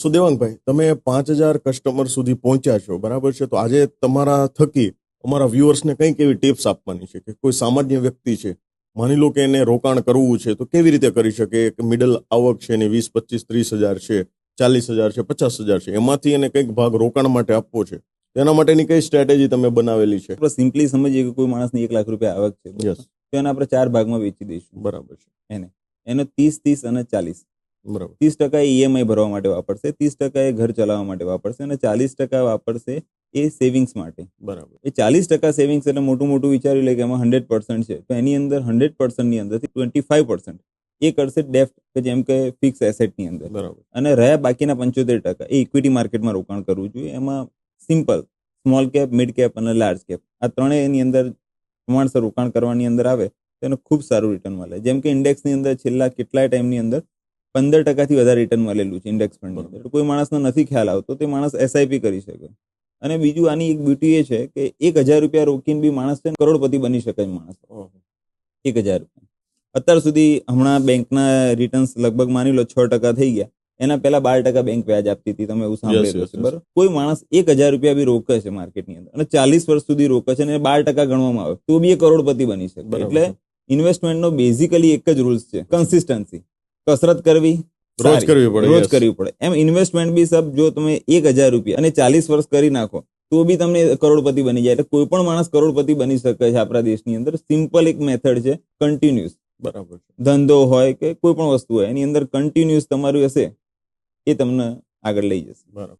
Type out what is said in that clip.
સો દેવાંગભાઈ, તમે 5,000 કસ્ટમર સુધી પહોંચ્યા છો, બરાબર છે? તો આજે તમારા થકી અમારા વ્યુઅર્સને કંઈક એવી ટિપ્સ આપવાની છે કે કોઈ સામાન્ય વ્યક્તિ છે, માની લો કે એને રોકાણ કરવું છે, તો કેવી રીતે કરી શકે? કે મિડલ આવક છે એની 20, 25, 30,000 છે, 40,000 છે, 50,000 છે, એમાંથી એને કંઈક ભાગ રોકાણ માટે આપવો છે, તેના માટેની કઈ સ્ટ્રેટેજી તમે બનાવેલી છે? આપણે સિમ્પલી સમજીએ કે કોઈ માણસની 1 લાખ રૂપિયા આવક છે, યસ, તો એને આપણે 4 ભાગમાં વેચી દઈશું. બરાબર છે. એનો 30, 30 અને 40. બરાબર. 30% એ EMI ભરવા માટે વાપરશે, 30% એ ઘર ચલાવવા માટે વાપરશે અને 40% વાપરશે એ સેવિંગ્સ માટે. બરાબર. એ 40% સેવિંગ્સ એટલે મોટું વિચારી લે કે એમાં 100% છે, તો એની અંદર 100% ની અંદરથી 25% એ કરશે ડેફ્ટ, કે જેમ કે ફિક્સ એસેટની અંદર. બરાબર. અને રહ્યા બાકીના 75% એ ઇક્વિટી માર્કેટમાં રોકાણ કરવું જોઈએ. એમાં simple small cap, mid cap અને લાર્જ કેપ, આ ત્રણેયની અંદર પ્રમાણસર રોકાણ કરવાની અંદર આવે તો એને ખૂબ સારું રિટર્ન મળે. જેમ કે ઇન્ડેક્સની અંદર છેલ્લા કેટલાય ટાઈમની અંદર 15% વધારે રિટર્ન મળેલું છે ઇન્ડેક્સ ફંડની અંદર. કોઈ માણસનો નથી ખ્યાલ આવતો, તે માણસ SIP કરી શકે. અને બીજું આની એક બ્યુટી એ છે કે 1,000 રૂપિયા રોકીને બી માણસ છે કરોડપતિ બની શકે માણસ. 1,000 રૂપિયા અત્યાર સુધી હમણાં બેંકના રિટર્ન્સ લગભગ માની લો 6% થઈ ગયા. એના પહેલા 12% બેંક વ્યાજ આપતી હતી, તમે એવું સાંભળેલું હશે, બરાબર? કોઈ માણસ 1,000 રૂપિયા બી રોકે છે માર્કેટની અંદર અને 40 વર્ષ સુધી રોકે છે અને 12% ગણવામાં આવે તો બી એ કરોડપતિ બની શકે. એટલે ઇન્વેસ્ટમેન્ટનો બેઝિકલી એક જ રૂલ્સ છે, કન્સિસ્ટન્સી. કસરત કરવી, રોજ કરવી પડે. એમ ઇન્વેસ્ટમેન્ટ બી સબ, જો તમે 1,000 રૂપિયા અને 40 વર્ષ કરી નાખો તો બી તમને કરોડપતિ બની જાય. એટલે કોઈ પણ માણસ કરોડપતિ બની શકે છે આપણા દેશની અંદર. સિમ્પલ એક મેથડ છે, કન્ટિન્યુઅસ. બરાબર. ધંધો હોય કે કોઈ પણ વસ્તુ હોય, એની અંદર કન્ટિન્યુઅસ તમારું હશે, એ તમને આગળ લઈ જશે. બરાબર.